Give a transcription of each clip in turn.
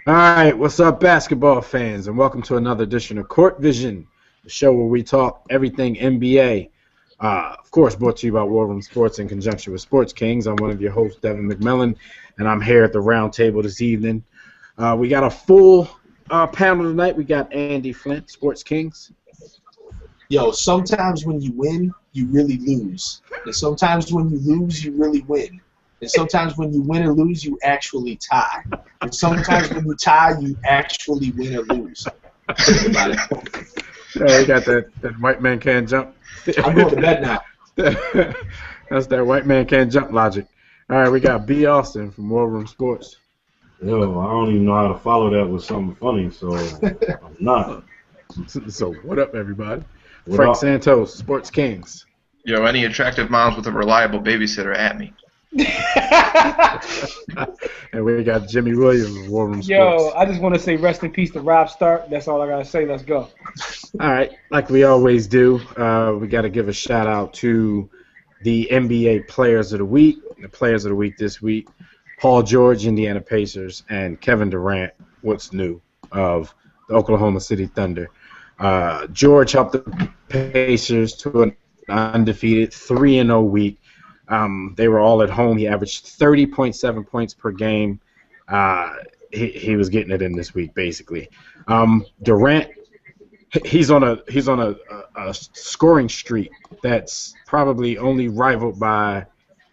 All right, what's up, basketball fans, and welcome to another edition of Court Vision, the show where we talk everything NBA. Of course, brought to you by War Room Sports in conjunction with Sports Kings. I'm one of your hosts, Devin McMillan, and I'm here at the round table this evening. We got a full panel tonight. We got Andy Flint, Sports Kings. Yo, sometimes when you win, you really lose. And sometimes when you lose, you really win. And sometimes when you win or lose, you actually tie. And sometimes when you tie, you actually win or lose. Think about it. Yeah, you got that white man can't jump. I'm going to bed now. That's that white man can't jump logic. All right, we got B. Austin from War Room Sports. Yo, I don't even know how to follow that with something funny, so I'm not. So what up, everybody? What Frank up? Santos, Sports Kings. Yo, any attractive moms with a reliable babysitter at me. And we got Jimmy Williams, War Room Sports. Yo, I just want to say rest in peace to Rob Stark. That's all I got to say. Let's go. All right, like we always do, we got to give a shout-out to the NBA Players of the Week. The Players of the Week this week, Paul George, Indiana Pacers, and Kevin Durant, what's new, of the Oklahoma City Thunder. George helped the Pacers to an undefeated 3-0 week. They were all at home. He averaged 30.7 points per game. He was getting it in this week, basically. Durant, he's on a scoring streak that's probably only rivaled by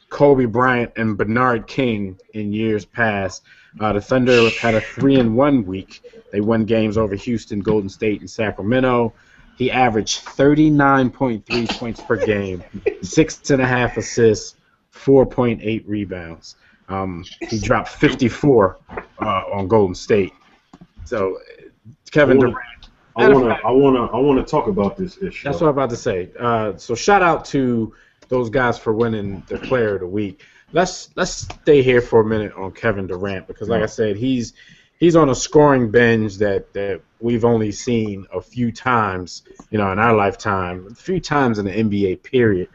Kobe Bryant and Bernard King in years past. The Thunder had a 3-1 week. They won games over Houston, Golden State, and Sacramento. He averaged 39.3 points per game, 6.5 assists, 4.8 rebounds. He dropped 54 on Golden State. So Kevin Durant. I wanna talk about this issue. That's what I'm about to say. So shout out to those guys for winning the Player of the Week. Let's stay here for a minute on Kevin Durant because, like I said, he's on a scoring binge that we've only seen a few times, in our lifetime, a few times in the NBA period.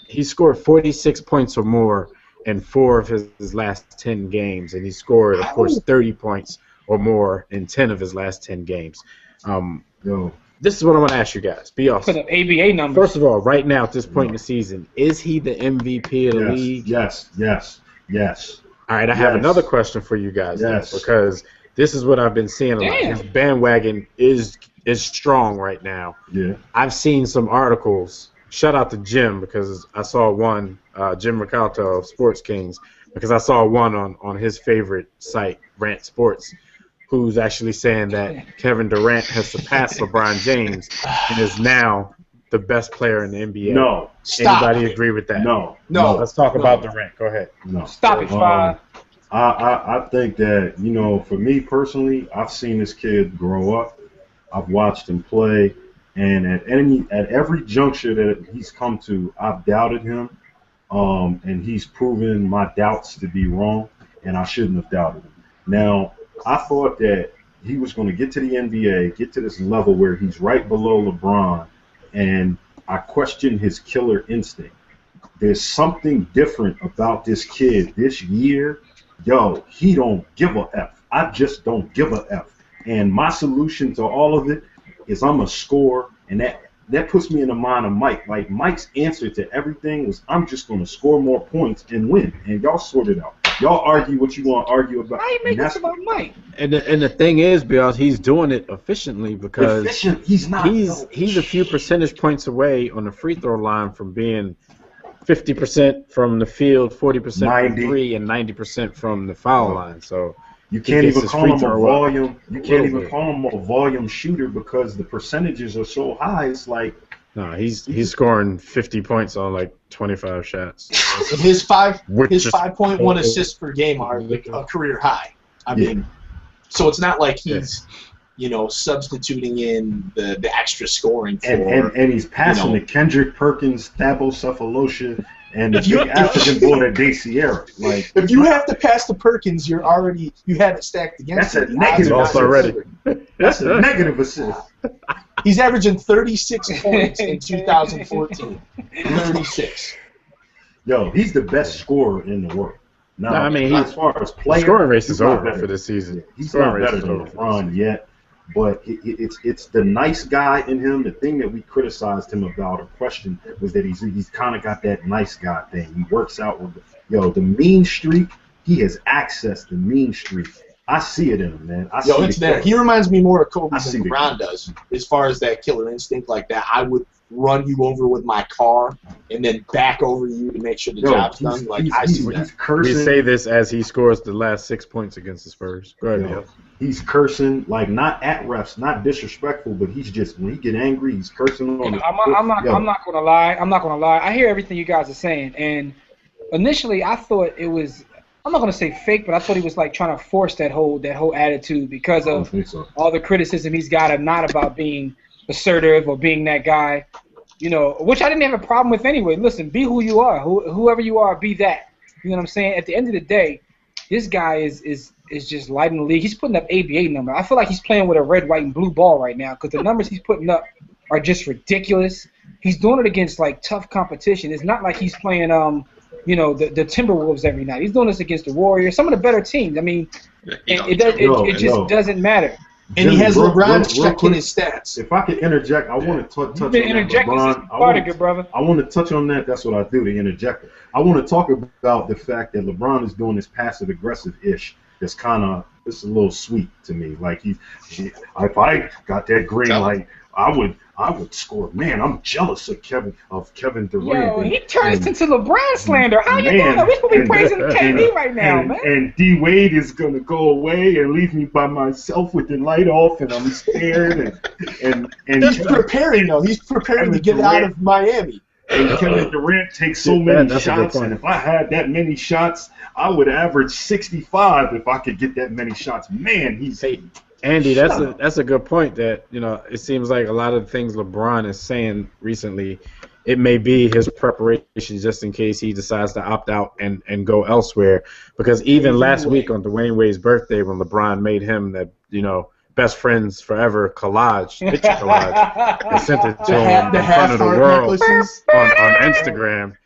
He scored 46 points or more in 4 of his last 10 games, and he scored, of course, 30 points or more in 10 of his last 10 games. This is what I want to ask you guys. Be awesome. Put up ABA numbers. First of all, right now at this point in the season, is he the MVP of the league? Yes. All right, I have another question for you guys. Yes. Because this is what I've been seeing a lot. Damn. His bandwagon is strong right now. Yeah. I've seen some articles. Shout out to Jim because I saw one, Jim Ricalto of Sports Kings, because I saw one on his favorite site, Rant Sports, who's actually saying that Kevin Durant has surpassed LeBron James and is now the best player in the NBA. No. Stop. Anybody agree with that? No. Let's talk about Durant. Go ahead. No. Stop it, Five. I think that, for me personally, I've seen this kid grow up. I've watched him play, and at every juncture that he's come to, I've doubted him, and he's proven my doubts to be wrong, and I shouldn't have doubted him. Now, I thought that he was going to get to the NBA, get to this level where he's right below LeBron, and I questioned his killer instinct. There's something different about this kid this year. Yo, he don't give a F. I just don't give a F. And my solution to all of it is I'm a scorer, and that puts me in the mind of Mike. Like, Mike's answer to everything was, I'm just going to score more points and win. And y'all sort it out. Y'all argue what you want to argue about. Why you make this about Mike? And the thing is, Bill, he's doing it efficiently because he's not. He's a few percentage points away on the free throw line from being 50% from the field, 40% from 3, and 90% from the foul line. So you can't even call him a volume. You can't Really even good. call him a volume shooter because the percentages are so high. It's like no, he's scoring 50 points on like 25 shots. And his 5.1 Oh. assists per game are a career high. I mean, so it's not like he's substituting in the extra scoring for, and he's passing to Kendrick Perkins, Thabo Cephalosha, and the big African boy at De Sierra. Like, if you have to pass to Perkins, you have it stacked against that's you. a negative Also already. That's a negative assist. He's averaging 36 points in 2014. 36. Yo, he's the best scorer in the world. No, I mean, as far as the player, scoring race he's is not over better. for this season. He's Scoring not race better is than over for this LeBron season. yet, but it's the nice guy in him. The thing that we criticized him about or questioned was that he's kind of got that nice guy thing. He works out with the mean streak. He has accessed the mean streak. I see it in him, man. It's there. He reminds me more of Kobe I see than the LeBron does, as far as that killer instinct like that. I would run you over with my car and then back over you to make sure the job's done. Like, I see that. He's cursing. We say this as he scores the last 6 points against the Spurs. Go ahead, Yo, Neil. he's cursing, like not at refs, not disrespectful, but he's just when he get angry, he's cursing on. I'm not gonna lie. I'm not gonna lie. I hear everything you guys are saying, and initially I thought it was. I'm not gonna say fake, but I thought he was like trying to force that whole attitude because of all the criticism he's got, and not about being assertive or being that guy, which I didn't have a problem with anyway. Listen, be who you are, whoever you are, be that. You know what I'm saying? At the end of the day, this guy is just lighting the league. He's putting up ABA number. I feel like he's playing with a red, white, and blue ball right now because the numbers he's putting up are just ridiculous. He's doing it against like tough competition. It's not like he's playing the Timberwolves every night. He's doing this against the Warriors, some of the better teams. I mean, it just doesn't matter. And he has LeBron checking his stats. If I could interject, I want to touch on that. LeBron. I want to touch on that. That's what I do, to interject. I want to talk about the fact that LeBron is doing this passive-aggressive-ish. That's it's a little sweet to me. Like if I got that green light, I would score. Man, I'm jealous of Kevin Durant. Yo, he turned this into LeBron slander. How you doing? We're supposed to be praising KD right now, man. And D Wade is gonna go away and leave me by myself with the light off, and I'm scared. And he's preparing though. He's preparing to get out of Miami. And Kevin Durant takes so many shots, and if I had that many shots, I would average 65 if I could get that many shots. Man, he's Andy, that's a good point. That it seems like a lot of the things LeBron is saying recently, it may be his preparation just in case he decides to opt out and go elsewhere. Because even last week on Dwayne Wade's birthday, when LeBron made him that best friends forever picture collage, and sent it to him in front of the world on Instagram.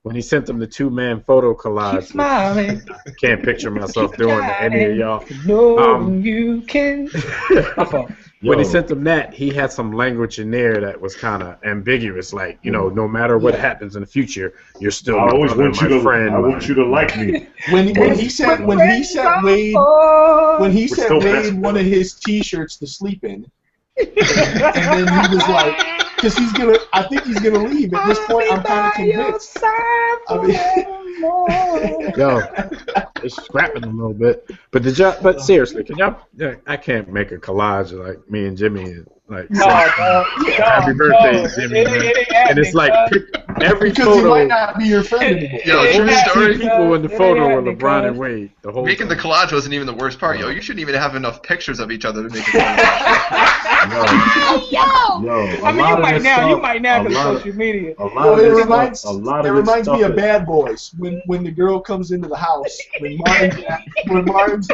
When he sent him the 2-man photo collage, I can't picture myself doing any of y'all. No, you can. When he sent him that, he had some language in there that was kind of ambiguous, like no matter what happens in the future, you're still my friend. I want you to like me. When he sent Wade one of his T-shirts to sleep in, and then he was like, because I think he's gonna leave. At this point, I'm kind of convinced. It's scrapping a little bit. But seriously, can y'all? I can't make a collage of like me and Jimmy happy birthday, Jimmy. And it's like every because photo. He might not be your friend anymore. True story. People in the photo were LeBron and Wade. The whole making the collage wasn't even the worst part. You shouldn't even have enough pictures of each other to make a collage. You might now because social media. It reminds me of Bad Boys when the girl comes into the house when Martin's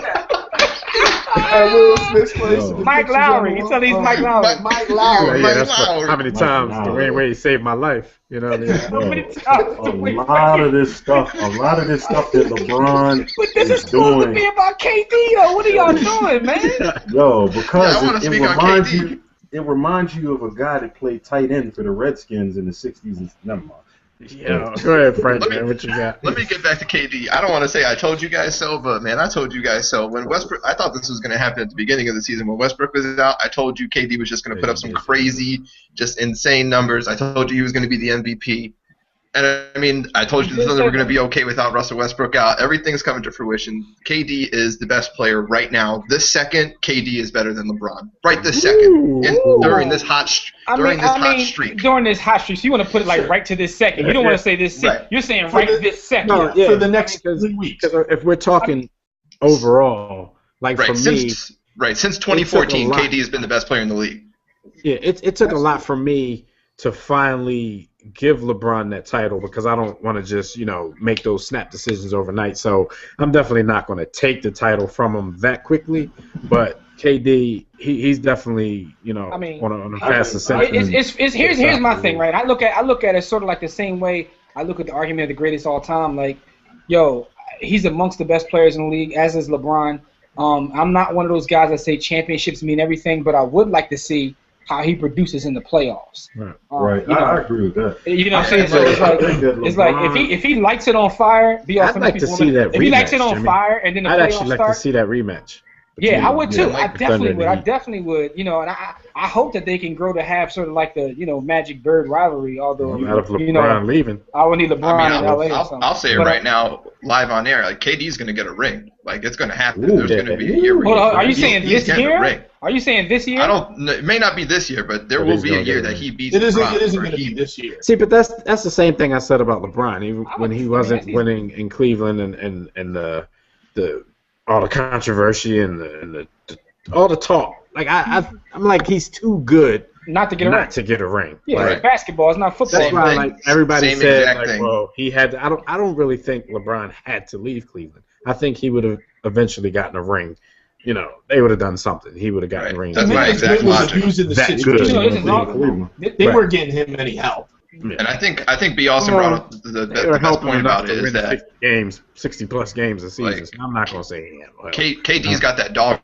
at Will Smith's place. Mike Lowry. You tell he's Mike Lowry. Mike Lowry. How many times Dwayne Wade saved my life? You know what I mean? A lot of this stuff that LeBron but this is supposed to be about KD, though. What are y'all doing, man? Yo, because it reminds you of a guy that played tight end for the Redskins in the 60s and never mind. Yeah, go ahead, Frank. What you got? Let me get back to KD. I don't want to say I told you guys so, but man, I told you guys so. When Westbrook, I thought this was going to happen at the beginning of the season. When Westbrook was out, I told you KD was just going to put up some crazy, just insane numbers. I told you he was going to be the MVP. And I mean, I told you the Thunder were going to be okay without Russell Westbrook out. Everything's coming to fruition. KD is the best player right now. This second, KD is better than LeBron. Right this second. During this hot streak. During this hot streak. So you want to put it like right to this second. You don't want to say this second. Right. You're saying this second. For the next 3 weeks. If we're talking overall, like for me. Since 2014, KD has been the best player in the league. Yeah, it took a lot for me to finally give LeBron that title because I don't want to just, make those snap decisions overnight. So I'm definitely not going to take the title from him that quickly. But KD, he's definitely, on a fast ascension. Here's my thing, right? I look at it sort of like the same way I look at the argument of the greatest all time. Like, yo, he's amongst the best players in the league, as is LeBron. I'm not one of those guys that say championships mean everything, but I would like to see how he produces in the playoffs. Right. I agree with that. You know what I'm saying? So it's like if he lights it on fire, I'd like to see that rematch. If he lights it on fire and then the I'd playoffs actually like to see that rematch. Yeah, I would too. Yeah, I definitely would. You know, and I hope that they can grow to have sort of like the Magic Bird rivalry. Although out of LeBron leaving, I would need LeBron in LA. I'll say it right now, live on air. Like KD's going to get a ring. Like it's going to happen. There's going to be a year. Hold on, are you saying this year? Are you saying this year? It may not be this year, but there will be a year that he beats. It isn't going to be this year. See, but that's the same thing I said about LeBron. Even when he wasn't winning in Cleveland and the all the controversy and all the talk. Like I'm like he's too good not to get a ring. Yeah, it's basketball. It's not football. That's why like everybody said like, well, he had to, I don't really think LeBron had to leave Cleveland. I think he would have eventually gotten a ring. You know, they would have done something. He would have gotten a ring. That's my exact logic. They weren't getting him any help. Yeah. And I think B also brought up the best point about it is that 60 plus games a season. Like, so I'm not gonna say him. KD's got that dog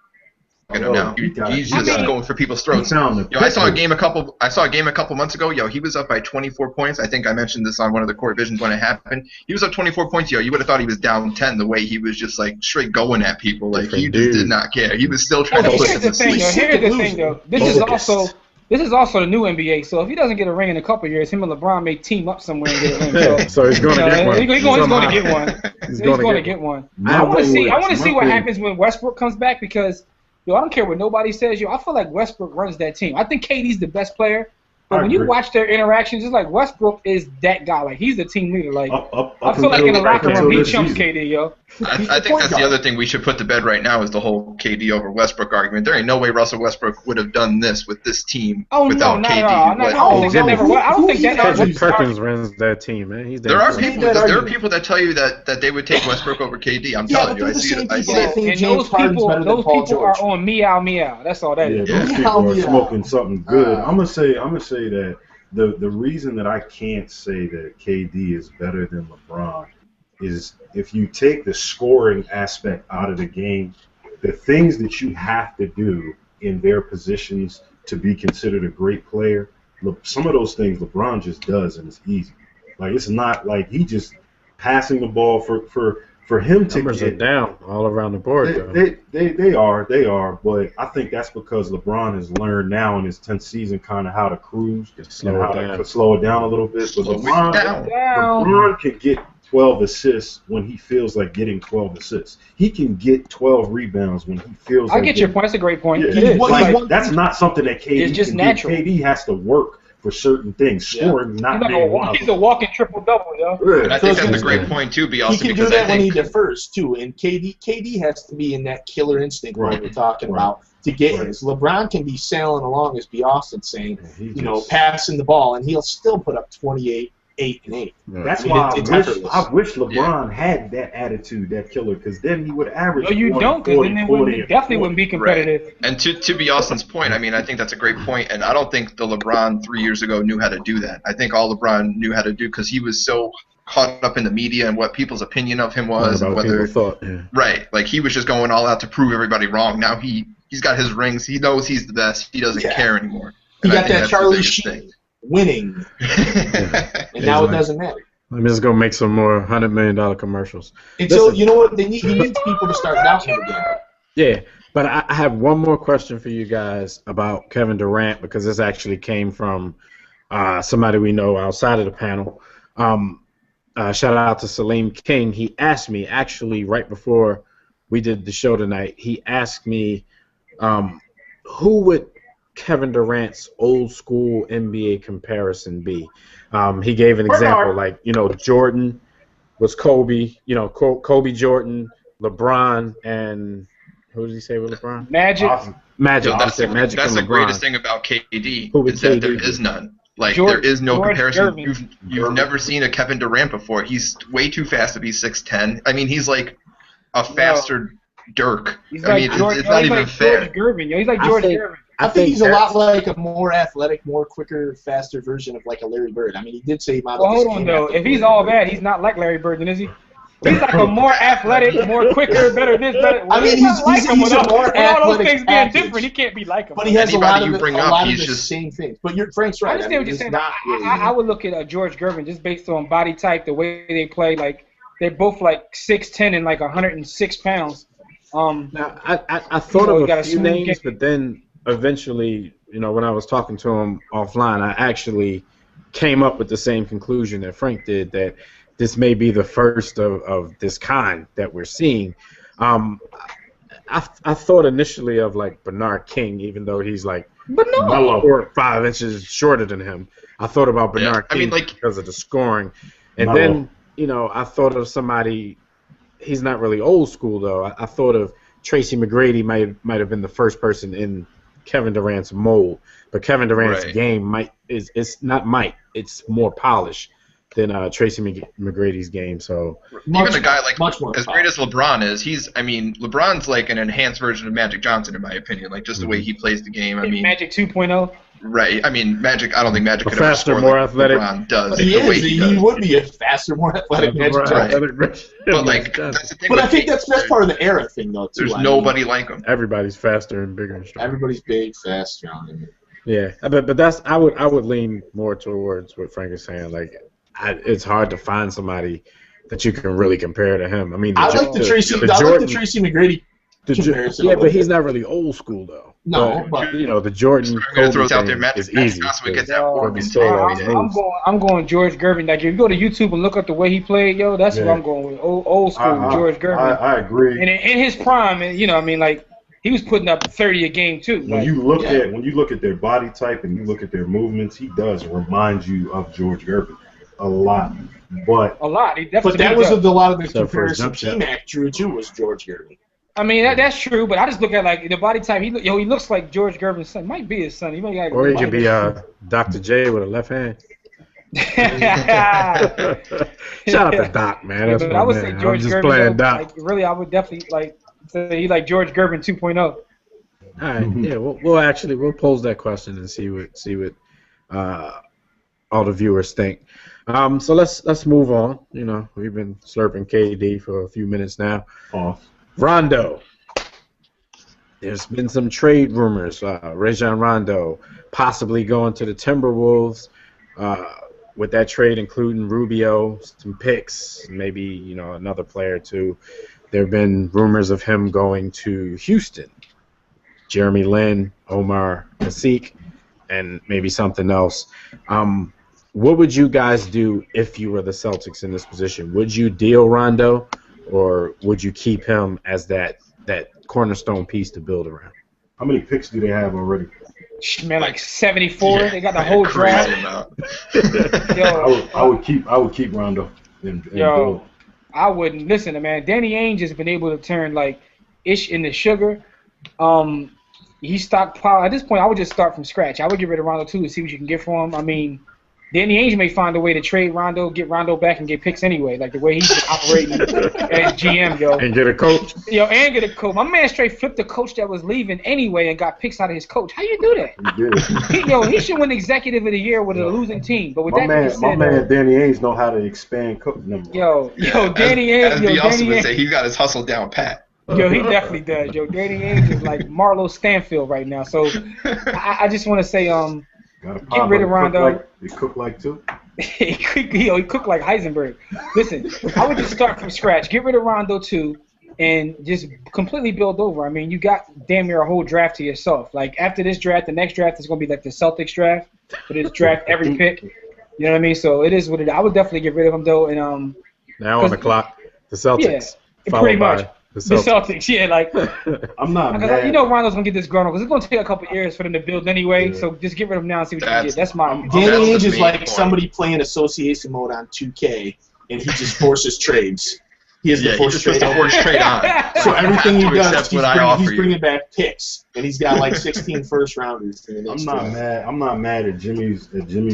in him now. He's just going for people's throats. I saw a game a couple months ago. Yo, he was up by 24 points. I think I mentioned this on one of the Court Visions when it happened. He was up 24 points. Yo, you would have thought he was down 10 the way he was just like straight going at people. Like he just did not care. He was still trying to put them to sleep. Here's the thing, though. This is also the new NBA. So if he doesn't get a ring in a couple of years, him and LeBron may team up somewhere and get a ring. So he's going to get one. He's going to get one. He's going to get one. I want to see what happens when Westbrook comes back because, yo, I don't care what nobody says. Yo, I feel like Westbrook runs that team. I think KD's the best player. But when you watch their interactions, it's like Westbrook is that guy. Like he's the team leader. Like I feel like in the locker room he chumps KD, yo. I think that's the other thing we should put to bed right now is the whole KD over Westbrook argument. There ain't no way Russell Westbrook would have done this with this team without KD. I don't think that Patrick Perkins runs that team, man. There are people that tell you that they would take Westbrook over KD. I'm telling you, I see it. And those people are on meow meow. That's all that is. Those people are smoking something good. I'm gonna say that the reason that I can't say that KD is better than LeBron is if you take the scoring aspect out of the game, the things that you have to do in their positions to be considered a great player, some of those things LeBron just does and it's easy. Like it's not like he just passing the ball for him to numbers are down all around the board. They are, but I think that's because LeBron has learned now in his 10th season kind of how to cruise and how to slow it down a little bit. But LeBron can get 12 assists when he feels like getting 12 assists. He can get 12 rebounds when he feels like I get your point. That's a great point. Yeah, that's not something that KD it's just can natural. do. KD has to work for certain things. Scoring, not being one of them. He's a walking triple-double, yo. And I think that's a great point, too, B. He can do that when he defers, too. And KD has to be in that killer instinct we're talking about to get his. LeBron can be sailing along, as B. Austin saying, passing the ball, and he'll still put up 28, 8, and 8. That's why I wish LeBron had that attitude, that killer, because then he would average. No, you don't, because then he definitely wouldn't be competitive. Right. And to B. Austin's point, I mean, I think that's a great point, and I don't think the LeBron 3 years ago knew how to do that. I think all LeBron knew how to do because he was so caught up in the media and what people's opinion of him was, and whether like he was just going all out to prove everybody wrong. Now he's got his rings. He knows he's the best. He doesn't care anymore. He got that Charlie Sheen winning, and now it doesn't matter. I'm just gonna make some more $100 million commercials. And so you know what? He needs people to start doubting him again. Yeah, but I have one more question for you guys about Kevin Durant because this actually came from somebody we know outside of the panel. Shout out to Salim King. He asked me actually right before we did the show tonight. He asked me, who would Kevin Durant's old school NBA comparison be? He gave an example, like, Jordan was Kobe, Kobe, Jordan, LeBron, and who did he say with LeBron? Magic. Magic. That's the greatest thing about KD is that there is none. Like, there is no comparison. You've never seen a Kevin Durant before. He's way too fast to be 6'10". I mean, he's like a faster Dirk. He's it's not even fair. George Gervin. He's like George Gervin. I think he's a lot like a more athletic, more quicker, faster version of like a Larry Bird. I mean, he did say he modeled Well, hold on though. If he's all that, he's not like Larry Bird, then is he? He's like a more athletic, more quicker, better this, better. Well, I mean, he's a more athletic all those things being package. different, he can't be like him. But he has a lot of the just same things. But Frank's right. I understand what you're saying. I would look at George Gervin just based on body type, the way they play. Like they're both like 6'10" and like 106 pounds. Now, I thought of a few names, but then eventually, when I was talking to him offline, I actually came up with the same conclusion that Frank did, that this may be the first of this kind that we're seeing. I thought initially of like Bernard King, even though he's like 4 or 5 inches shorter than him. I thought about Bernard King because of the scoring. And then, I thought of somebody, he's not really old school though. I thought of Tracy McGrady might have been the first person in Kevin Durant's mold. But Kevin Durant's game it's more polished than Tracy McGrady's game. So even a guy like as great as LeBron is, LeBron's like an enhanced version of Magic Johnson in my opinion, like just the way he plays the game. Magic 2.0. Right. I mean, Magic. I don't think Magic could faster, ever more like athletic. LeBron does. But he would be a faster, more athletic Magic Johnson. But like, that's the thing. But I think that's part of the era thing, though. Too. There's nobody like him. Everybody's faster and bigger and stronger. Everybody's big, fast, strong. Yeah, but that's I would lean more towards what Frank is saying. Like, it's hard to find somebody that you can really compare to him. I mean, I like the Tracy McGrady comparison. Yeah, but he's not really old school though. No, but the Jordan is easy. I'm going George Gervin. Like if you go to YouTube and look up the way he played, that's what I'm going with. Old school George Gervin. I agree. And in his prime, like he was putting up 30 a game too. When you look at their body type and you look at their movements, he does remind you of George Gervin a lot. But he definitely. But that was a lot of the comparison T-Mac drew too was George Gervin. I mean that's true, but I just look at like the body type. He looks like George Gervin's son. Might be his son. Or he could be Dr. J with a left hand. Shout out to Doc, man. That's I would say George I'm just Gervin. playing Doc. Like, really, I would definitely say he like George Gervin 2.0. All right, yeah, we'll pose that question and see what all the viewers think. So let's move on. We've been slurping KD for a few minutes now. Rondo. There's been some trade rumors. Rajon Rondo possibly going to the Timberwolves. With that trade, including Rubio, some picks, maybe another player or two. There have been rumors of him going to Houston. Jeremy Lin, Omar Asik, and maybe something else. What would you guys do if you were the Celtics in this position? Would you deal Rondo, or would you keep him as that cornerstone piece to build around? How many picks do they have already? Man, like 74. Yeah, they got the whole draft. I would keep Rondo. And I wouldn't listen, man. Danny Ainge has been able to turn like ish into sugar. He stockpiled. At this point, I would just start from scratch. I would get rid of Rondo too and see what you can get for him. I mean, Danny Ainge may find a way to trade Rondo, get Rondo back, and get picks anyway. Like the way he's been operating as GM, And get a coach. And get a coach. My man straight flipped the coach that was leaving anyway and got picks out of his coach. How you do that? He should win Executive of the Year with a losing team. But with my man Danny Ainge know how to expand coach numbers. Danny Ainge. As the also would say, he got his hustle down pat. He definitely does. Danny Ainge is like Marlo Stanfield right now. So I just want to say, get rid of Rondo. He cook like two. he cooked like Heisenberg. Listen, I would just start from scratch. Get rid of Rondo too, and just completely build over. I mean, you got damn near a whole draft to yourself. Like after this draft, the next draft is going to be like the Celtics draft. But it's draft every pick. You know what I mean? So it is what it is. I would definitely get rid of him though. And now on the clock, the Celtics. Yeah, pretty much. The Celtics, like I'm not mad. Rondo's gonna get this grown up because it's gonna take a couple years for them to build anyway. Yeah. So just get rid of him now and see what you can get. That's my. Danny Ainge is like somebody playing association mode on 2K, and he just forces trades. He has the force trade on. So everything he does, he's bringing back picks, and he's got like 16 first rounders. I'm not mad at Jimmy's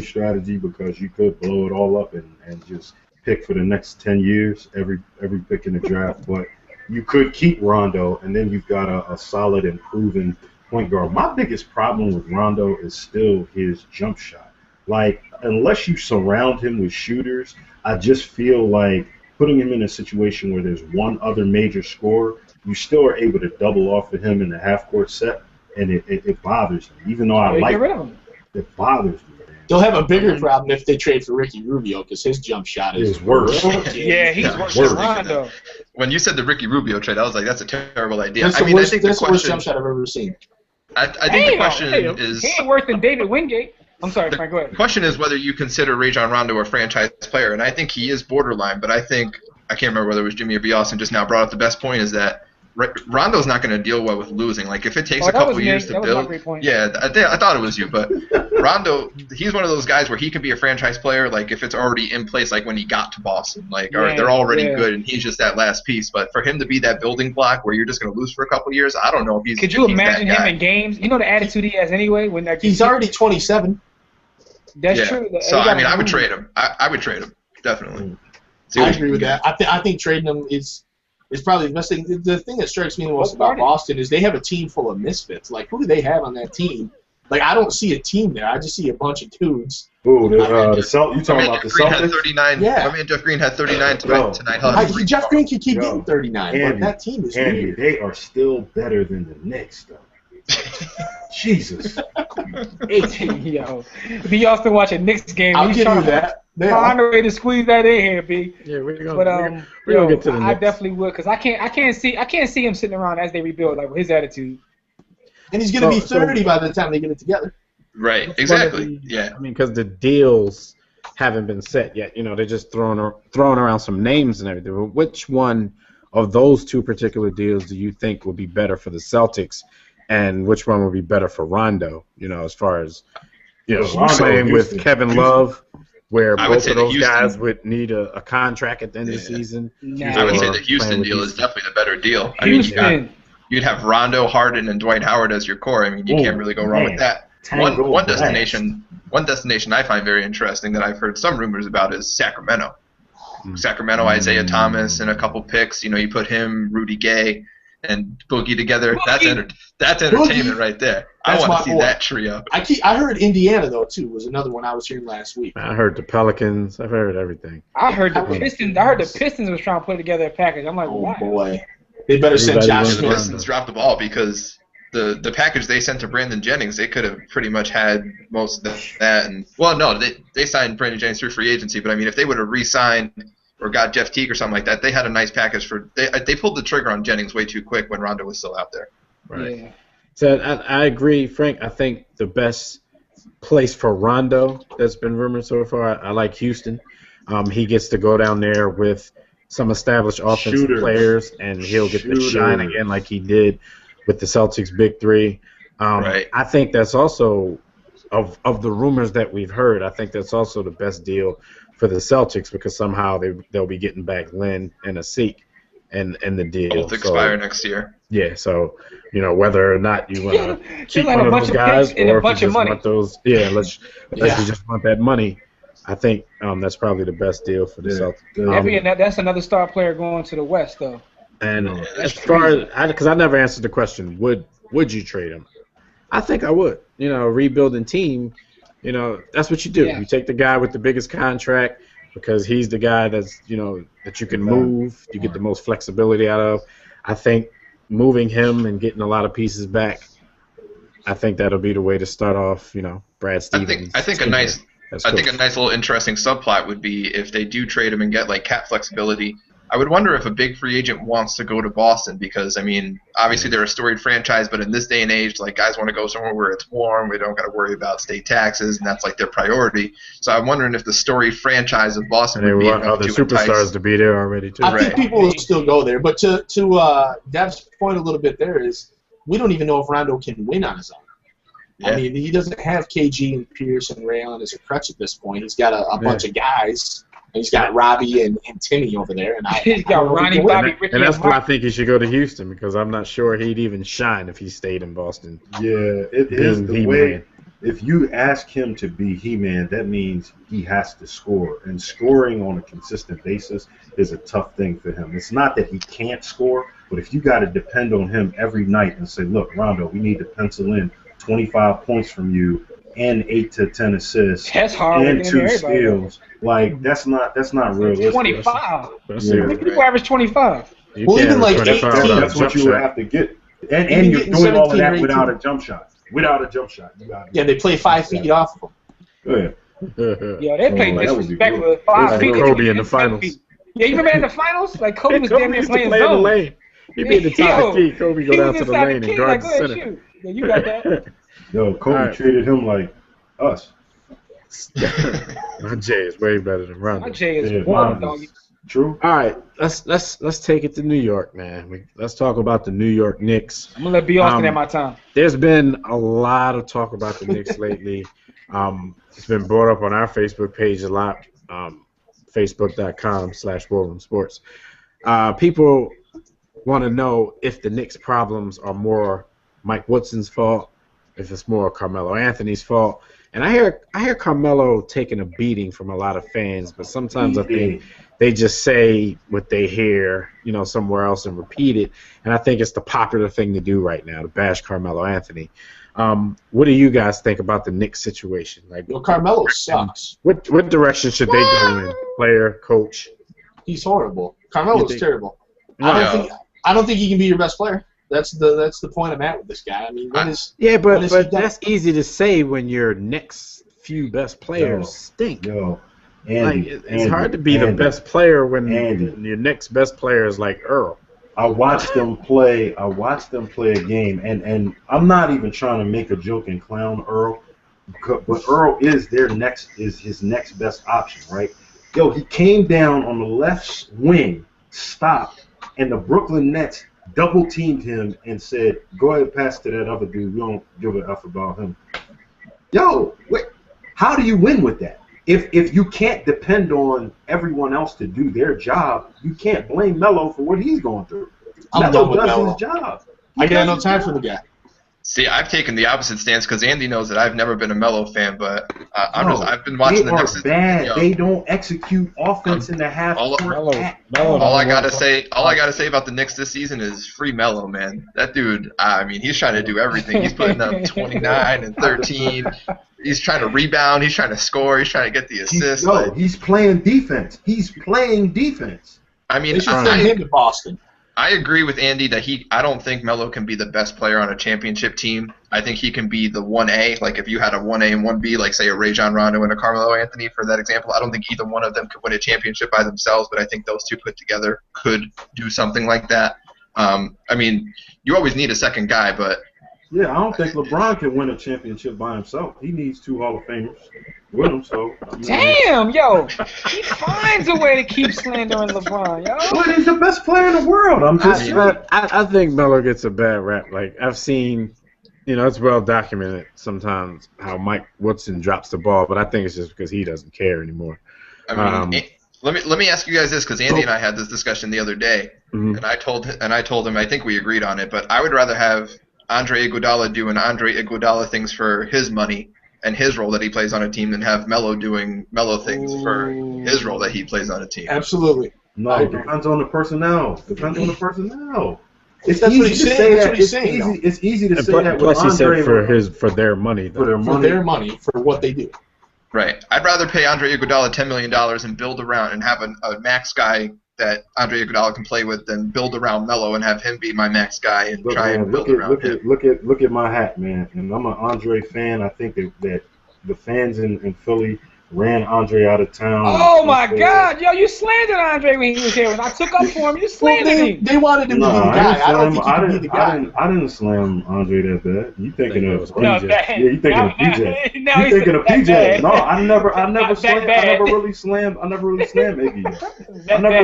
strategy because you could blow it all up and just pick for the next 10 years every pick in the draft, but. You could keep Rondo, and then you've got a solid and proven point guard. My biggest problem with Rondo is still his jump shot. Like, unless you surround him with shooters, I just feel like putting him in a situation where there's one other major scorer, you still are able to double off of him in the half-court set, and it bothers me. Even though I like get rid of him. It bothers me. They'll have a bigger problem if they trade for Ricky Rubio because his jump shot is worse. Yeah, he's worse than Rondo. When you said the Ricky Rubio trade, I was like, that's a terrible idea. That's I mean, worst, I think that's the the worst question. jump shot I've ever seen. I think the question is. He ain't worse than David Wingate. I'm sorry, Frank. Go ahead. The question is whether you consider Rajon Rondo a franchise player, and I think he is borderline. But I think I can't remember whether it was Jimmy or B. Austin just now brought up the best point is that Rondo's not going to deal well with losing. Like if it takes a couple years to build, yeah, I thought it was you, but Rondo, he's one of those guys where he can be a franchise player. Like if it's already in place, like when he got to Boston, like or they're already good, and he's just that last piece. But for him to be that building block where you're just going to lose for a couple years, I don't know if he's. Could you imagine him in games? You know the attitude he has anyway. When he's already 27. That's true. So I mean, I would trade him. I would trade him definitely. I agree with that. I think trading him is probably the best thing. The thing that strikes me the most about Boston is they have a team full of misfits. Like, who do they have on that team? Like, I don't see a team there. I just see a bunch of dudes. Ooh, you talking about the Green Celtics? had 39. Yeah. My man Jeff Green had 39 tonight. Jeff Green can keep getting 39, but that team is weird. They are still better than the Knicks, though. Jesus. Yo, if y'all still watching Knicks game, I'll give you that. Find a way to squeeze that in here, B. Yeah, we're gonna yo, get to the I Knicks. definitely would, because I can't see him sitting around as they rebuild, like with his attitude. And he's gonna be 30 by the time they get it together. Right, exactly. Yeah. I mean, because the deals haven't been set yet. You know, they're just throwing around some names and everything. But which one of those two particular deals do you think would be better for the Celtics, and which one would be better for Rondo? You know, as far as playing with Kevin Love, where both of those guys would need a contract at the end of the season. I would say the Houston deal is definitely the better deal. Houston. I mean, you'd have Rondo, Harden, and Dwight Howard as your core. I mean, you can't really go wrong with that. One destination I find very interesting that I've heard some rumors about is Sacramento. Sacramento, Isaiah Thomas, and a couple picks. You know, you put him, Rudy Gay, and Boogie together. Boogie. That's entertainment right there. I want to see that trio. I heard Indiana though too was another one I was hearing last week. I heard the Pelicans. I've heard everything. I heard the Pistons. I heard the Pistons was trying to put together a package. I'm like, oh why? Boy, they better send Josh The Smith. Pistons dropped the ball because the package they sent to Brandon Jennings, they could have pretty much had most of that. And well, no, they signed Brandon Jennings through free agency, but I mean, if they would have re-signed or got Jeff Teague or something like that, they had a nice package for. They pulled the trigger on Jennings way too quick when Rondo was still out there. Right. Yeah. So I agree, Frank. I think the best place for Rondo that's been rumored so far, I like Houston. He gets to go down there with some established offensive players, and he'll get to shine again like he did with the Celtics' big three. Right. I think that's also, of the rumors that we've heard, I think that's also the best deal for the Celtics because somehow they'll be getting back Lynn and Asik in the deal. Both expire next year. Yeah, so whether or not you want to keep like one of those guys, or if you just money. want those, unless you just want that money, I think that's probably the best deal for the Celtics. That's another star player going to the West, though. And as far as because I never answered the question, would you trade him? I think I would. A rebuilding team, that's what you do. Yeah. You take the guy with the biggest contract because he's the guy that's that you can move. You get the most flexibility out of. I think moving him and getting a lot of pieces back, I think that'll be the way to start off. Brad Stevens. I think a nice little interesting subplot would be if they do trade him and get like cap flexibility. I would wonder if a big free agent wants to go to Boston because, I mean, obviously they're a storied franchise, but in this day and age, like guys want to go somewhere where it's warm, we don't got to worry about state taxes, and that's like their priority. So I'm wondering if the storied franchise of Boston would be enough other superstars to be there already too. I think people will still go there, but to Dev's point a little bit there is we don't even know if Rondo can win on his own. Yeah. I mean, he doesn't have KG and Pierce and Ray Allen as a crutch at this point. He's got a bunch of guys. He's got Robbie and Timmy over there, and he's got Ronnie, Bobby, Ricky, and that's why I think he should go to Houston because I'm not sure he'd even shine if he stayed in Boston. Yeah, it is the way. if you ask him to be He-Man, that means he has to score. And scoring on a consistent basis is a tough thing for him. It's not that he can't score, but if you got to depend on him every night and say, look, Rondo, we need to pencil in 25 points from you and 8 to 10 assists and 2 steals, like that's not realistic. 25. Yeah. People average 25. Well, even like 18. That's what you would have to get. And you're doing all of that without a jump shot. Without a jump shot. Yeah, they play 5 feet off of them. Yeah, they play disrespectful 5 feet. Like Kobe in the finals. Yeah, you remember in the finals? Like Kobe was damn near playing in the zone. lane. He be in the top of the key. Kobe go down to the lane and guard the center. Shoot. Yeah, you got that. Yo, Kobe treated him like us. My Jay is way better than Rondo. My Jay is one, doggy. True. All right, let's take it to New York, man. Let's talk about the New York Knicks. I'm gonna let B. Austin have my time. There's been a lot of talk about the Knicks lately. It's been brought up on our Facebook page a lot. Facebook.com/WorldRoomSports. People want to know if the Knicks' problems are more Mike Woodson's fault, if it's more Carmelo Anthony's fault. And I hear Carmelo taking a beating from a lot of fans, but sometimes I think they just say what they hear, somewhere else and repeat it. And I think it's the popular thing to do right now, to bash Carmelo Anthony. What do you guys think about the Knicks situation? Like, well, Carmelo sucks. What direction should they go in? Player, coach? He's horrible. Carmelo's terrible. I don't think he can be your best player. That's the point I'm at with this guy. I mean, but that's easy to say when your next few best players stink. Andy, it's hard to be the best player when your next best player is like Earl. I watched them play a game, and I'm not even trying to make a joke and clown Earl, but Earl is his next best option, right? Yo, he came down on the left wing, stopped, and the Brooklyn Nets double teamed him and said, "Go ahead, pass to that other dude. We don't give a f about him." Yo, how do you win with that? If you can't depend on everyone else to do their job, you can't blame Melo for what he's going through. Melo does his job. I got no time for the guy. See, I've taken the opposite stance because Andy knows that I've never been a Melo fan, but I've been watching the Knicks. They are bad. They don't execute offense in the half court. All I gotta say about the Knicks this season is free Melo, man. That dude, he's trying to do everything. He's putting up 29 and 13. He's trying to rebound. He's trying to score. He's trying to get the assist. He's playing defense. I mean, they should send him to Boston. I agree with Andy that I don't think Melo can be the best player on a championship team. I think he can be the 1A. Like if you had a 1A and 1B, like say a Rajon Rondo and a Carmelo Anthony for that example, I don't think either one of them could win a championship by themselves, but I think those two put together could do something like that. You always need a second guy, but yeah, I don't think LeBron can win a championship by himself. He needs 2 Hall of Famers with him. So damn, yo, he finds a way to keep slandering LeBron, yo. But he's the best player in the world. I think Melo gets a bad rap. Like I've seen, it's well documented sometimes how Mike Woodson drops the ball, but I think it's just because he doesn't care anymore. Let me ask you guys this, because Andy and I had this discussion the other day, and I told him I think we agreed on it, but I would rather have Andre Iguodala doing Andre Iguodala things for his money and his role that he plays on a team than have Melo doing Melo things for his role that he plays on a team. Absolutely. No, it depends on the personnel. It's that's easy to say that. It's easy to say that. Plus, he said for their money. For their money, for what they do. Right. I'd rather pay Andre Iguodala $10 million and build around and have a max guy that Andre Iguodala can play with than build around Melo and have him be my max guy and and build around him. Look at my hat, man. And I'm an Andre fan. I think that the fans in Philly ran Andre out of town. Oh my God, yo, you slandered Andre when he was here. When I took up for him, you slandered him. They wanted him to be the guy. I don't think he could be the guy. I didn't slam Andre that bad. You thinking of PJ? Yeah, you thinking of PJ? You thinking of PJ? No, I never really slammed Iggy. I never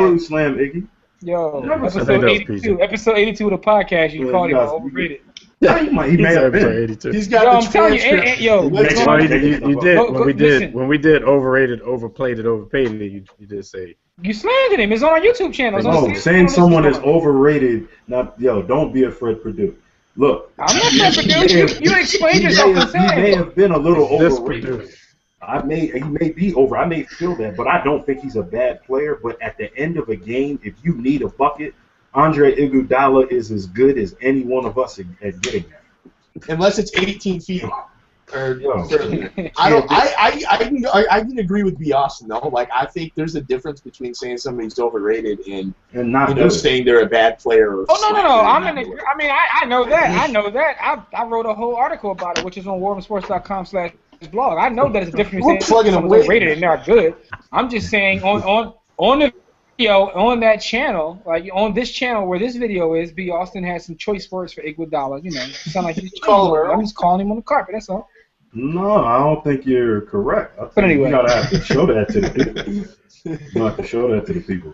really slammed Iggy. Yo, episode 82 of the podcast, you called him overrated. He may have been. He's got the transcript. When we did overrated, overplayed it, overpaid it, you did say. You slandered him. It's on our YouTube channel. No, saying someone is overrated. Don't be a Fred Purdue. Look, I'm not trying to produce. You explained yourself to He may say. have been a little This overrated. producer. He may be over. I may feel that, but I don't think he's a bad player. But at the end of a game, if you need a bucket, Andre Iguodala is as good as any one of us at getting that. Unless it's 18 feet or Yo. further. I can agree with B. Austin though. Like I think there's a difference between saying somebody's overrated and not good. saying they're a bad player. Or Oh no! I know that. I wrote a whole article about it, which is on warhamsports.com/blog. I know that it's a difference We're between plugging saying them someone's away. overrated and they're good. I'm just saying on the video on that channel, like on this channel where this video is, B. Austin has some choice words for Iguodala. You know, sound like he's I'm just calling him on the carpet. That's all. No, I don't think you're correct. I think But anyway. you gotta have to show that to the people. You have to show that to the people.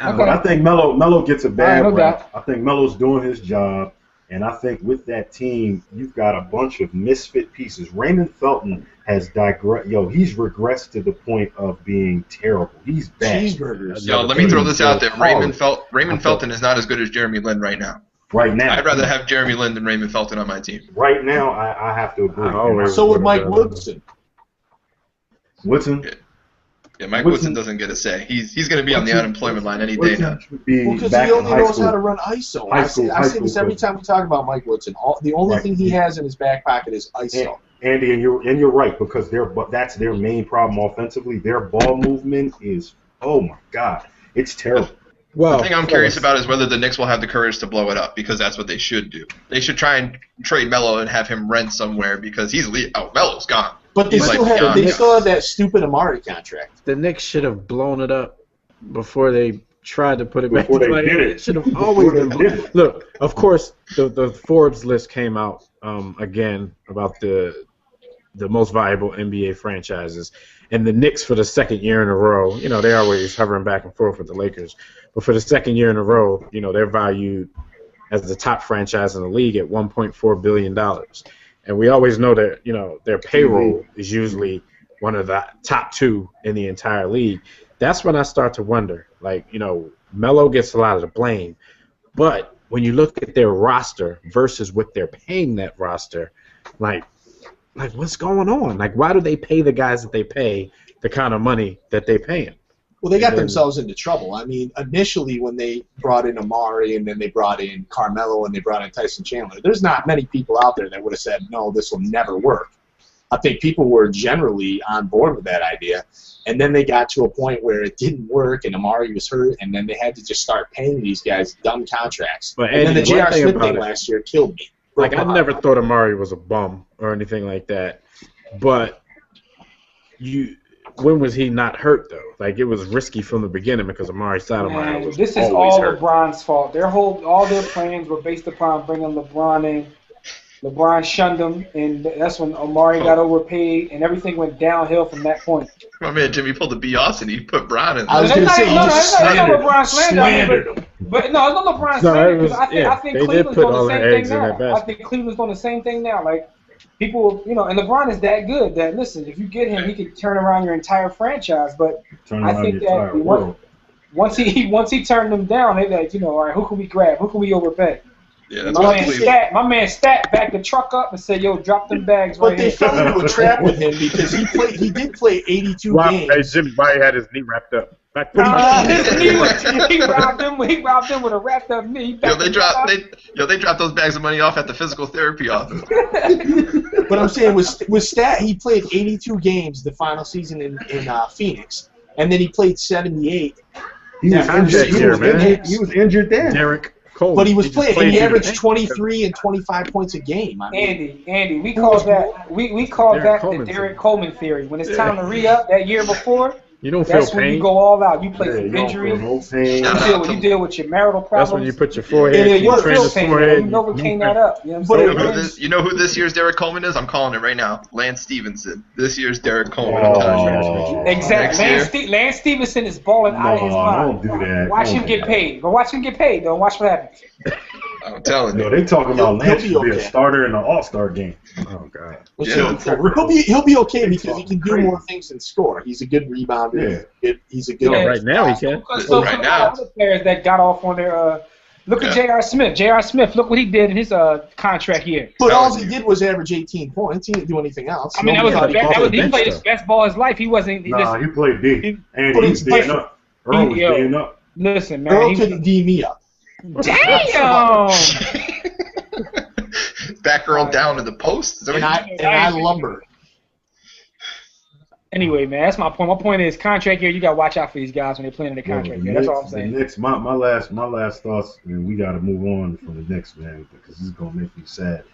Okay. But I think Melo gets a bad All right, no rap. doubt. I think Melo's doing his job, and I think with that team, you've got a bunch of misfit pieces. Raymond Felton has digressed. He's regressed to the point of being terrible. He's bad. Cheeseburgers. Yo, let me throw this out there. Raymond Felton is not as good as Jeremy Lin right now. Right now. I'd rather have Jeremy Lin than Raymond Felton on my team. Right now, I have to agree. So would Mike Woodson. Woodson? Yeah, Mike Woodson doesn't get a say. He's going to be on the unemployment line any day now. Because he only knows how to run ISO. I say this every time we talk about Mike Woodson. The only thing he has in his back pocket is ISO. Andy, and you're right, because that's their main problem offensively. Their ball movement is, oh my God, it's terrible. Well, the thing I'm curious about is whether the Knicks will have the courage to blow it up, because that's what they should do. They should try and trade Melo and have him rent somewhere, because Melo's gone. But they still have that stupid Amari contract. The Knicks should have blown it up before they tried to put it back. Before they together. did it. It should have always been blown. Look, of course, the Forbes list came out again about the most valuable NBA franchises, and the Knicks for the second year in a row. You know, they're always hovering back and forth with the Lakers, but for the second year in a row, you know, they're valued as the top franchise in the league at $1.4 billion. And we always know that, you know, their payroll is usually one of the top two in the entire league. That's when I start to wonder, like, you know, Melo gets a lot of the blame, but when you look at their roster versus what they're paying that roster, like what's going on? Like, why do they pay the guys that they pay the kind of money that they pay them? Well, they got themselves into trouble. I mean, initially when they brought in Amari and then they brought in Carmelo and they brought in Tyson Chandler, there's not many people out there that would have said, no, this will never work. I think people were generally on board with that idea. And then they got to a point where it didn't work and Amari was hurt, and then they had to just start paying these guys dumb contracts. But and then the J.R. Smith thing it, last year killed me. Like, I never thought Amari was a bum or anything like that. But when was he not hurt, though? Like, it was risky from the beginning because Amari Stoudemire was this is always all hurt. LeBron's fault. All their plans were based upon bringing LeBron in. LeBron shunned him, and that's when Amari got overpaid, and everything went downhill from that point. My man Jimmy pulled the B. Austin. He put Bron in. I was going to say, it's not LeBron slander. But no, it's not LeBron slander. Because I think Cleveland's doing the same thing now. I think Cleveland's doing the same thing now. Like, people, you know, and LeBron is that good that, listen, if you get him, he can turn around your entire franchise. But I think that once he turned them down, they're like, you know, all right, who can we grab? Who can we overpay? Yeah, that's my man Stat backed the truck up and said, "Yo, drop them bags right here." But they fell into a trap with him because he did play 82 games. Hey, Jimmy, why he had his knee wrapped up? He robbed him with a wrapped up knee. They dropped those bags of money off at the physical therapy office. But I'm saying with Stat, he played 82 games the final season in Phoenix, and then he played 78. He was injured then. Derek Coleman. But he was playing, and he averaged 23 and 25 points a game. I mean, Andy, we call that the Derek Coleman theory. When it's time to re-up that year before, you don't that's feel when pain. you go all out. You play through injuries. You deal with your marital problems. That's when you put your forehead. You feel pain. You Novocaine that up. You know what I'm saying? You know who this year's Derek Coleman is? I'm calling it right now. Lance Stevenson. This year's Derek Coleman. Exactly. Lance Stevenson is balling out of his mind. Don't do that. Watch him get paid. But watch him get paid, though. Watch what happens. I'm telling you. No, they talking about Lance should be a starter in the All-Star game. Oh God. He'll be okay because he can do more things than score. He's a good rebounder. Yeah. He's a good. Right now he can. So right now, other players that got off on their Look at J.R. Smith. J.R. Smith, look what he did in his contract year. But all he did was average 18 points. He didn't do anything else. I mean, he played his best ball of his life. He wasn't. He played D. And he was D'ing up. Earl was D'ing up. Listen, man. Earl couldn't D me up. Damn! Back Earl down to the post. And I lumbered. Anyway, man, that's my point. My point is, contract year, you got to watch out for these guys when they're playing in the contract year. That's all I'm saying. The Knicks, my last thoughts, and we got to move on from the Knicks, man, because this is gonna make me sad.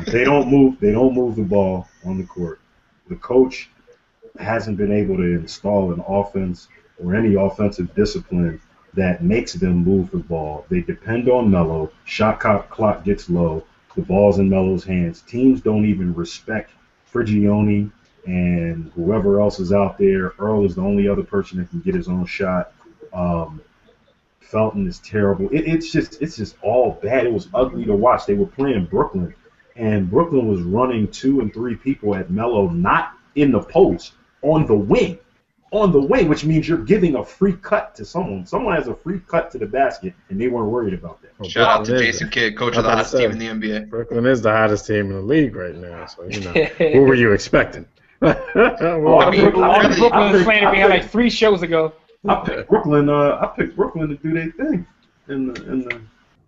They don't move the ball on the court. The coach hasn't been able to install an offense or any offensive discipline that makes them move the ball. They depend on Melo. Shot clock gets low. The ball's in Melo's hands. Teams don't even respect Frigioni and whoever else is out there. Earl is the only other person that can get his own shot. Felton is terrible. It's just all bad. It was ugly to watch. They were playing Brooklyn, and Brooklyn was running 2 and 3 people at Melo, not in the post, on the wing. On the wing, which means you're giving a free cut to someone. Someone has a free cut to the basket, and they weren't worried about that. Shout out to Jason Kidd, coach of the hottest team in the NBA. Brooklyn is the hottest team in the league right now, so what were you expecting? Brooklyn slander we had like 3 shows ago. I picked Brooklyn to do their thing.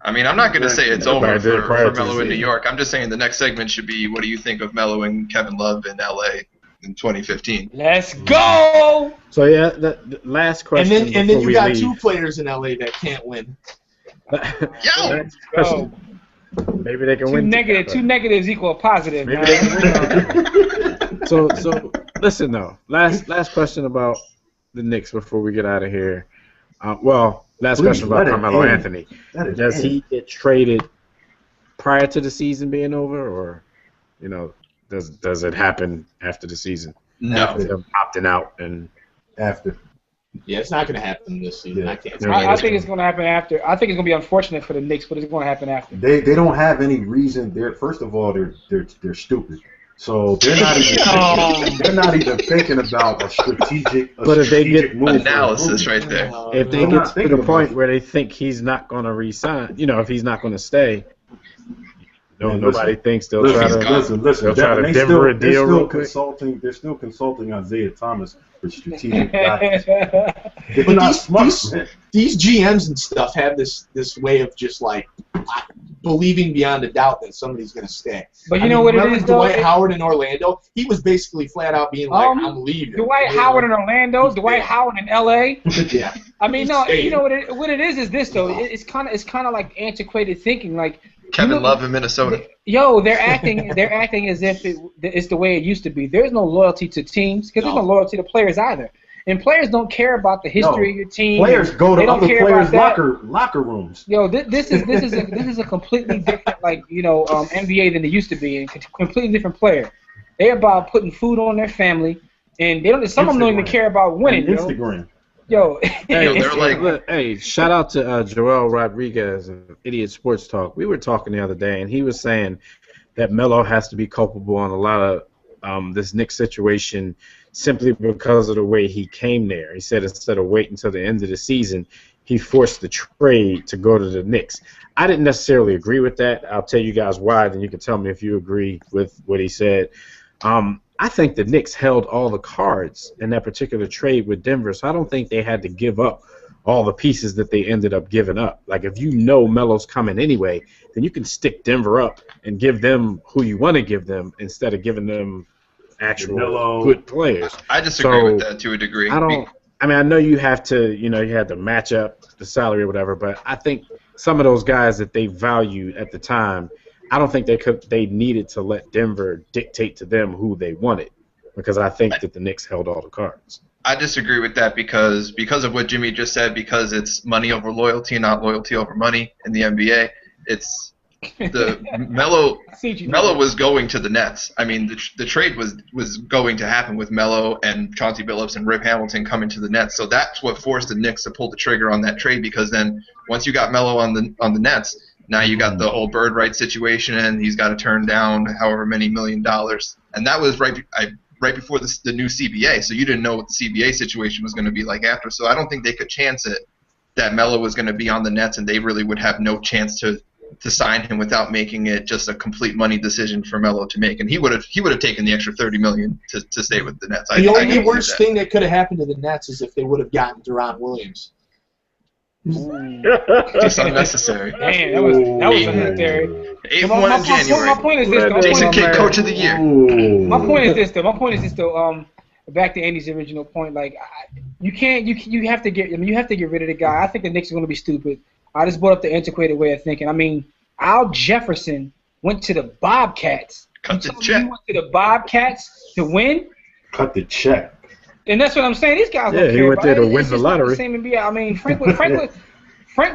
I mean, I'm not going to say it's over for Melo in New York. I'm just saying the next segment should be, what do you think of Melo and Kevin Love in LA in 2015? Let's go! So, yeah, the last question. And then you got 2 players in LA that can't win. Yo! Maybe they can win. 2 negatives equal a positive. Maybe they can win. So listen though. Last question about the Knicks before we get out of here. Last question about Carmelo Anthony. Does he get traded prior to the season being over, or does it happen after the season? No. After them opting out and after. Yeah, it's not going to happen this season. Yeah. I can't. I think it's going to happen after. I think it's going to be unfortunate for the Knicks, but it's going to happen after. They don't have any reason. First of all, they're stupid. So they're not even thinking about a strategic move analysis right there. If they get to the point where they think he's not going to resign, if he's not going to stay, nobody thinks they'll try to Denver a deal real quick. They're still consulting Isaiah Thomas for strategic guidance. They're not smart. These GMs and stuff have this way of just like believing beyond a doubt that somebody's going to stay. But what it is, Dwight Howard in Orlando, he was basically flat out being like, I'm leaving. Dwight Howard in Orlando, Dwight Howard in LA. Yeah. I mean, no, what it is this though. It's kind of like antiquated thinking. Like Kevin Love in Minnesota. They're acting as if it's the way it used to be. There's no loyalty to teams because there's no loyalty to players either. And players don't care about the history of your team. Players go to other players' locker rooms. This is a completely different NBA than it used to be, and completely different player. They're about putting food on their family, and some of them don't even care about winning. Instagram. They're like, hey, shout out to Joel Rodriguez of Idiot Sports Talk. We were talking the other day, and he was saying that Melo has to be culpable on a lot of this Knicks situation simply because of the way he came there. He said instead of waiting until the end of the season, he forced the trade to go to the Knicks. I didn't necessarily agree with that. I'll tell you guys why, then you can tell me if you agree with what he said. I think the Knicks held all the cards in that particular trade with Denver, so I don't think they had to give up all the pieces that they ended up giving up. Like, if Melo's coming anyway, then you can stick Denver up and give them who you want to give them instead of giving them actual good players. I disagree with that to a degree. I know you have to, you had to match up the salary or whatever, but I think some of those guys that they valued at the time, I don't think they needed to let Denver dictate to them who they wanted, because I think that the Knicks held all the cards. I disagree with that because of what Jimmy just said, because it's money over loyalty, not loyalty over money in the NBA. It's Melo was going to the Nets. I mean, the trade was going to happen with Melo and Chauncey Billups and Rip Hamilton coming to the Nets. So that's what forced the Knicks to pull the trigger on that trade, because then once you got Melo on the Nets, now you got the whole bird rights situation, and he's got to turn down however many $1 million. And that was right before the new CBA, so you didn't know what the CBA situation was going to be like after. So I don't think they could chance it that Melo was going to be on the Nets and they really would have no chance to sign him without making it just a complete money decision for Melo to make, and he would have taken the extra $30 million to stay with the Nets. The only worst thing that could have happened to the Nets is if they would have gotten Durant Williams. Just unnecessary. Man, that was unnecessary. 8-1 in January. My point is this. Jason Kidd, Coach of the Year. My point is this though. Back to Andy's original point, like you have to get rid of the guy. I think the Knicks are going to be stupid. I just brought up the antiquated way of thinking. I mean, Al Jefferson went to the Bobcats. Cut the check. He went to the Bobcats to win. Cut the check. And that's what I'm saying. These guys don't care. He went there to win It's the just not lottery. the same NBA. I mean, Frank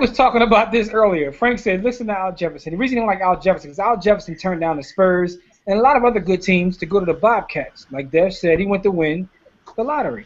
was talking about this earlier. Frank said, listen to Al Jefferson. The reason he didn't like Al Jefferson is Al Jefferson turned down the Spurs and a lot of other good teams to go to the Bobcats. Like Dev said, he went to win the lottery.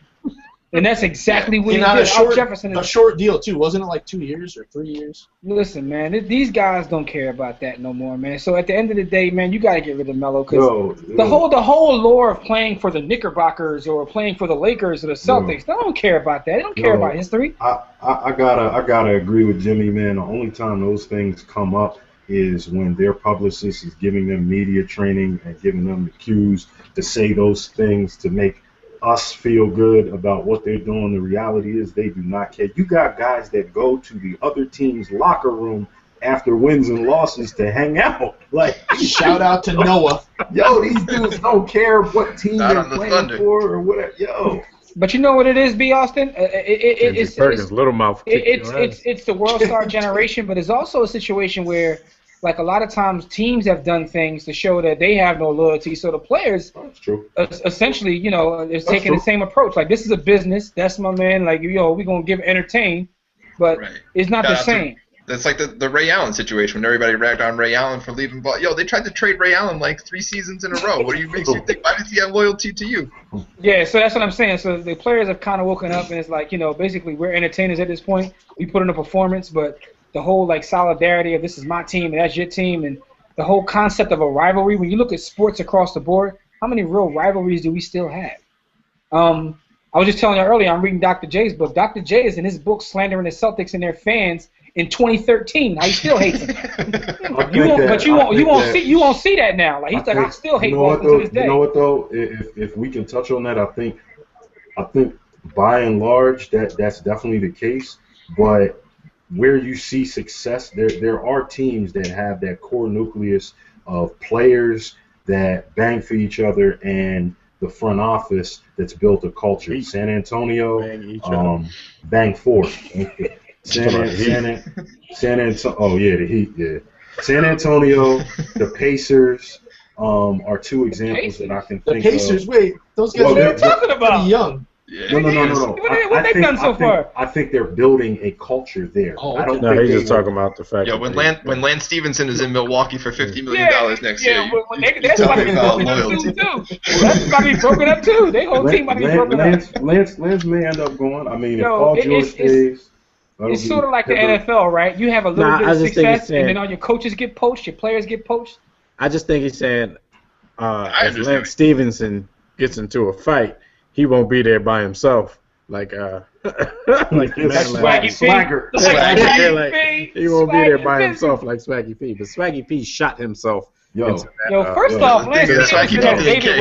And that's exactly what he did. Al Jefferson a short deal, too. Wasn't it like 2 years or 3 years? Listen, man, these guys don't care about that no more, man. So at the end of the day, man, you got to get rid of Melo because the whole lore of playing for the Knickerbockers or playing for the Lakers or the Celtics, they don't care about that. They don't care about history. I gotta agree with Jimmy, man. The only time those things come up is when their publicist is giving them media training and giving them the cues to say those things to make us feel good about what they're doing. The reality is they do not care. You got guys that go to the other team's locker room after wins and losses to hang out. Like, shout out to Noah. Yo, these dudes don't care what team they're playing for or whatever. Yo. But you know what it is, B. Austin? It's little mouth. It's the World Star generation, but it's also a situation where, like, a lot of times teams have done things to show that they have no loyalty. So the players, essentially, is taking the same approach. Like, this is a business. That's my man. Like, we're going to entertain, but it's not the same. That's like the Ray Allen situation when everybody ragged on Ray Allen for leaving. But they tried to trade Ray Allen like 3 seasons in a row. What makes you think? Why does he have loyalty to you? Yeah, so that's what I'm saying. So the players have kind of woken up, and it's like, basically we're entertainers at this point. We put in a performance, but the whole like solidarity of this is my team and that's your team, and the whole concept of a rivalry. When you look at sports across the board, how many real rivalries do we still have? I was just telling you earlier, I'm reading Dr. J's book. Dr. J is in his book slandering the Celtics and their fans in 2013. How he still hates them. You won't see that now. Like I still hate Boston to this day. You know what though? If we can touch on that, I think by and large that's definitely the case. But where you see success, there are teams that have that core nucleus of players that bang for each other and the front office that's built a culture. San Antonio, bang for. San Antonio. Oh yeah, the Heat. Yeah, San Antonio, the Pacers are 2 examples that I can think of. The Pacers. Wait, those guys are talking about young. Yeah. No. What they've done so far? I think they're building a culture there. I don't think he's just talking about the fact. Yeah, when Lance Stevenson is in Milwaukee for $50 million next year. That's about to be broken up too. That's about to be broken up too. Their whole team about to be broken up. Lance may end up going. I mean, if Paul George stays. It's sort of like the NFL, right? You have a little bit of success, and then all your coaches get poached, your players get poached. I just think he's saying if Lance Stevenson gets into a fight, he won't be there by himself. Like Swaggy Swagger. He won't be there by himself like Swaggy P. But Swaggy P shot himself. First off, Lance Stevenson has David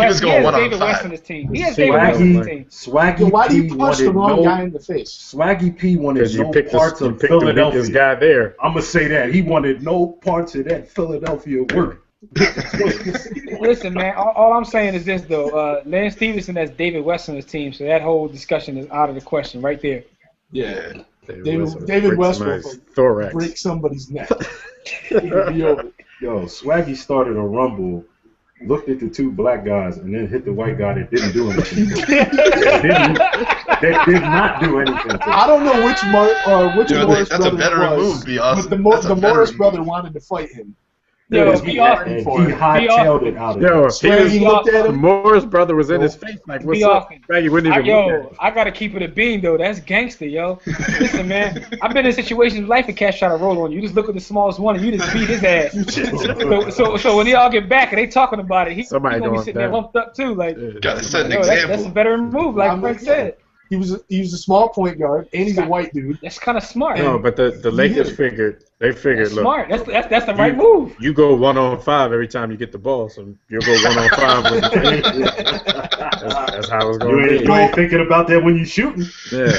West on his team. He has David West on his team. Swaggy why do you punch the wrong guy in the face? Swaggy P wanted no parts of Philadelphia. This guy there. I'm gonna say that he wanted no parts of that Philadelphia work. Listen, man. All I'm saying is this, though. Lance Stevenson has David West on his team, so that whole discussion is out of the question right there. Yeah. David West will break somebody's neck. Yo, Swaggy started a rumble, looked at the 2 black guys, and then hit the white guy that didn't do anything. that did not do anything. I don't know which Morris that's brother a better was, move, but the Morris brother wanted to fight him. He hightailed it out of him. Swaggy looked at him. Morris brother was in his face like, what's up? Swaggy wouldn't even look at him. I gotta keep it a bean though. That's gangster, yo. Listen, man. I've been in situations in life and Cash try to roll on you. You just look at the smallest one and you just beat his ass. so when they all get back and they talking about it, he's gonna be sitting there lumped up too. Like, gotta set an example. That's a better move, like Frank said. He was a small point guard, and he's a white dude. That's kind of smart. No, but the Lakers figured. They figured. That's Look, smart. That's the right move. You go 1-on-5 every time you get the ball, so you'll go 1-on-5 with the team. That's how it's going to be. You ain't thinking about that when you're shooting. Yeah.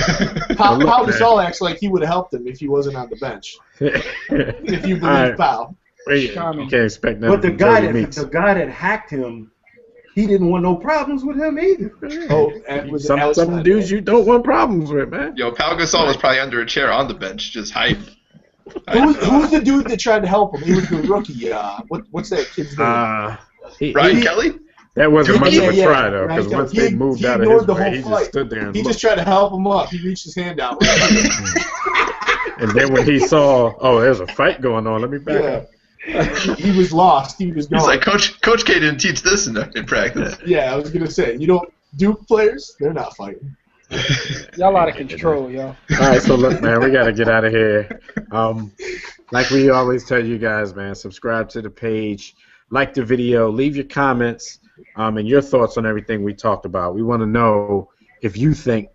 Pau Gasol acts like he would have helped him if he wasn't on the bench. If you believe Pau. You can't expect nothing. But the guy that hacked him, he didn't want no problems with him either. Oh, some dudes you don't want problems with, man. Yo, Pau Gasol was probably under a chair on the bench, just hiding. Who's the dude that tried to help him? He was the rookie. What's that kid's name? Ryan Kelly? That wasn't much of a try, though, because Ryan once Kelly. they moved He out of ignored his the way, whole he fight. just stood there and He looked. just tried to help him up. He reached his hand out. And then when he saw, there's a fight going on, let me back up. He was lost. He was gone. He's like, Coach K didn't teach this in practice. Yeah, I was going to say, Duke players, they're not fighting. Y'all out of control, yo. All right, so look, man, we got to get out of here. Like we always tell you guys, man, subscribe to the page, like the video, leave your comments and your thoughts on everything we talked about. We want to know if you think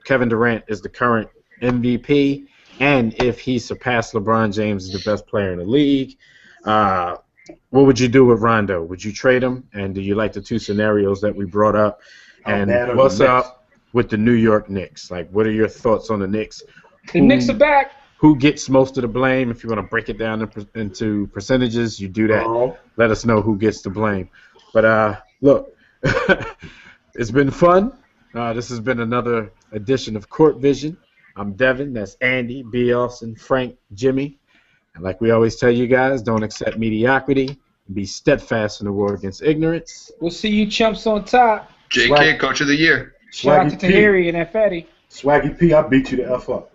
Kevin Durant is the current MVP, and if he surpassed LeBron James as the best player in the league. What would you do with Rondo? Would you trade him? And do you like the two scenarios that we brought up? And what's up with the New York Knicks? Like, what are your thoughts on the Knicks? The Knicks are back. Who gets most of the blame? If you want to break it down into percentages, you do that. Let us know who gets the blame. But look, it's been fun. This has been another edition of Court Vision. I'm Devin. That's Andy, B. Austin, Frank, Jimmy. And like we always tell you guys, don't accept mediocrity. Be steadfast in the war against ignorance. We'll see you chumps on top. JK, Coach of the Year. Shout out to Tahiri and that fatty. Swaggy P, I beat you the F up.